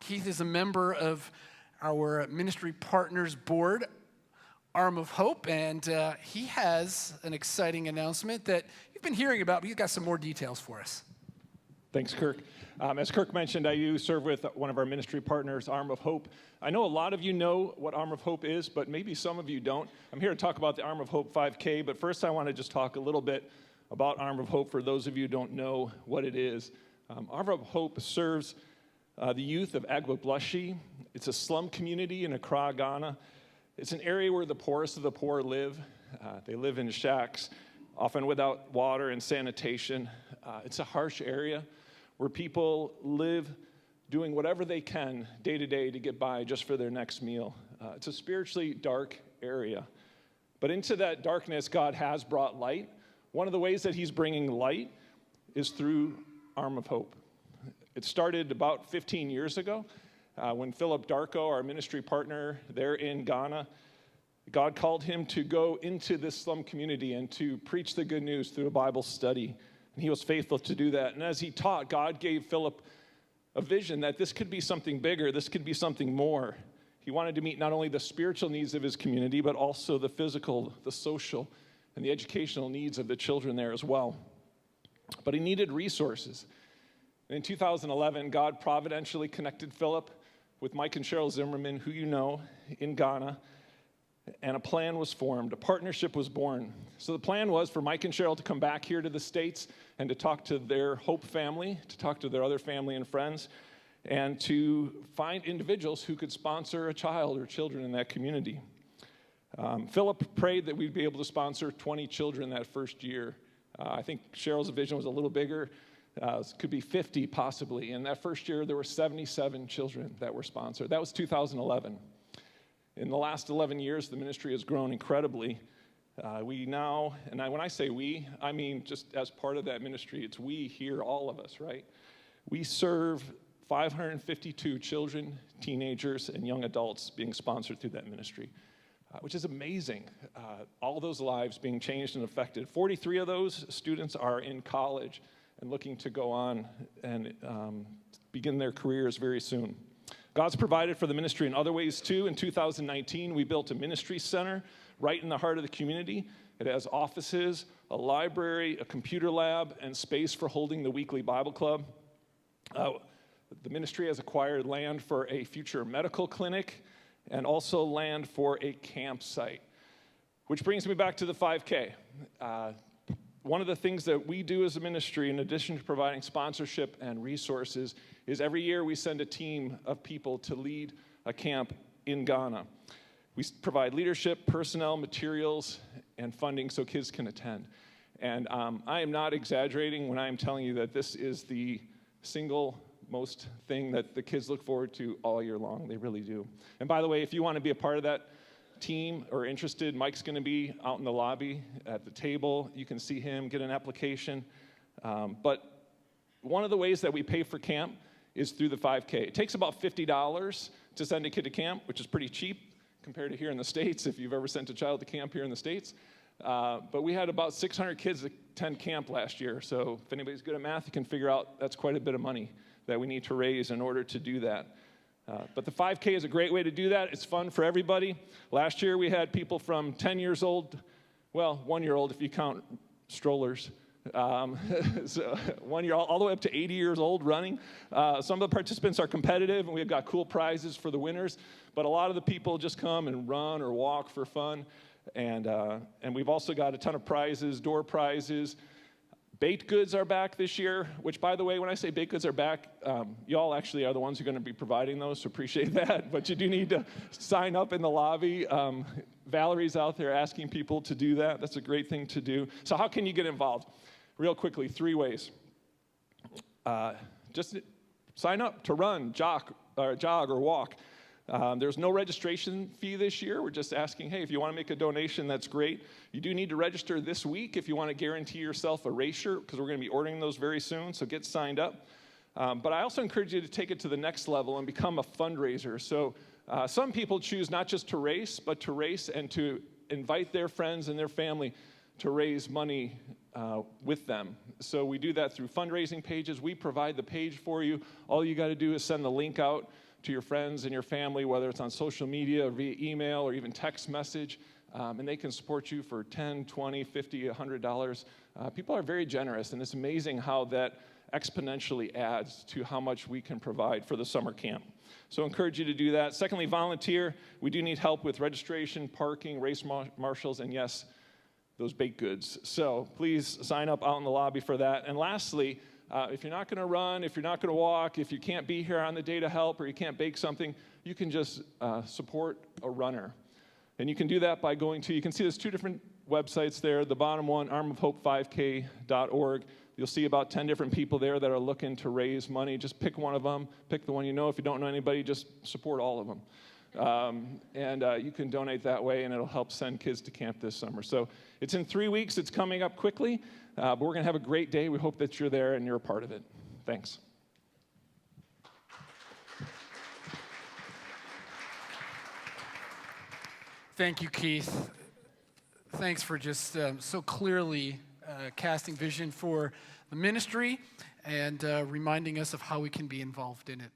Keith is a member of our Ministry Partners Board, Arm of Hope, and he has an exciting announcement that you've been hearing about, but he's got some more details for us. Thanks, Kirk. As Kirk mentioned, I serve with one of our ministry partners, Arm of Hope. I know a lot of you know what Arm of Hope is, but maybe some of you don't. I'm here to talk about the Arm of Hope 5K, but first I want to just talk a little bit about Arm of Hope for those of you who don't know what it is. Arm of Hope serves the youth of Agbogbloshie. It's a slum community in Accra, Ghana. It's an area where the poorest of the poor live. They live in shacks, often without water and sanitation. It's a harsh area where people live doing whatever they can day to day to get by just for their next meal. It's a spiritually dark area. But into that darkness, God has brought light. One of the ways that he's bringing light is through Arm of Hope. It started about 15 years ago when Philip Darko, our ministry partner there in Ghana, God called him to go into this slum community and to preach the good news through a Bible study. And he was faithful to do that. And as he taught, God gave Philip a vision that this could be something bigger, this could be something more. He wanted to meet not only the spiritual needs of his community, but also the physical, the social, and the educational needs of the children there as well. But he needed resources. And in 2011, God providentially connected Philip with Mike and Cheryl Zimmerman, who you know, in Ghana, and a plan was formed. A partnership was born. So the plan was for Mike and Cheryl to come back here to the States and to talk to their Hope family, to talk to their other family and friends, and to find individuals who could sponsor a child or children in that community. Philip prayed that we'd be able to sponsor 20 children that first year. I think Cheryl's vision was a little bigger. It could be 50 possibly. And that first year, there were 77 children that were sponsored. That was 2011. In the last 11 years, the ministry has grown incredibly. We now, and when I say we, I mean just as part of that ministry, it's we here, all of us, right? We serve 552 children, teenagers, and young adults being sponsored through that ministry, which is amazing. All those lives being changed and affected. 43 of those students are in college and looking to go on and begin their careers very soon. God's provided for the ministry in other ways too. In 2019, we built a ministry center right in the heart of the community. It has offices, a library, a computer lab, and space for holding the weekly Bible club. The ministry has acquired land for a future medical clinic and also land for a campsite, which brings me back to the 5K. One of the things that we do as a ministry, in addition to providing sponsorship and resources, is every year we send a team of people to lead a camp in Ghana. We provide leadership, personnel, materials, and funding so kids can attend. And I am not exaggerating when I am telling you that this is the single most thing that the kids look forward to all year long. They really do. And by the way, if you want to be a part of that team or interested, Mike's going to be out in the lobby at the table. You can see him, get an application. But one of the ways that we pay for camp is through the 5K. It takes about $50 to send a kid to camp, which is pretty cheap compared to here in the States, if you've ever sent a child to camp here in the States. But we had about 600 kids attend camp last year. So if anybody's good at math, you can figure out that's quite a bit of money that we need to raise in order to do that. But the 5K is a great way to do that. It's fun for everybody. Last year, we had people from 10 years old, well, 1 year old if you count strollers, so 1 year all the way up to 80 years old running. Some of the participants are competitive, and we've got cool prizes for the winners. But a lot of the people just come and run or walk for fun. And we've also got a ton of prizes, door prizes. Baked goods are back this year, which, by the way, when I say baked goods are back, y'all actually are the ones who are going to be providing those, so appreciate that. But you do need to sign up in the lobby. Valerie's out there asking people to do that. That's a great thing to do. So how can you get involved? Real quickly, 3 ways. Just sign up to run, jog, or walk. There's no registration fee this year. We're just asking, hey, if you want to make a donation, that's great. You do need to register this week if you want to guarantee yourself a race shirt, because we're going to be ordering those very soon, so get signed up. But I also encourage you to take it to the next level and become a fundraiser. So some people choose not just to race, but to race and to invite their friends and their family to raise money with them. So we do that through fundraising pages. We provide the page for you. All you got to do is send the link out to your friends and your family, whether it's on social media, or via email, or even text message, and they can support you for $10, $20, $50, $100. People are very generous, and it's amazing how that exponentially adds to how much we can provide for the summer camp. So I encourage you to do that. Secondly, volunteer. We do need help with registration, parking, race marshals, and yes, those baked goods. So please sign up out in the lobby for that. And lastly, if you're not going to run, if you're not going to walk, if you can't be here on the day to help, or you can't bake something, you can just support a runner. And you can do that by going to, you can see there's two different websites there. The bottom one, armofhope5k.org. You'll see about 10 different people there that are looking to raise money. Just pick one of them. Pick the one you know. If you don't know anybody, just support all of them. You can donate that way, and it'll help send kids to camp this summer. So it's in 3 weeks. It's coming up quickly, but we're going to have a great day. We hope that you're there and you're a part of it. Thanks. Thank you, Keith. Thanks for just so clearly casting vision for the ministry and reminding us of how we can be involved in it.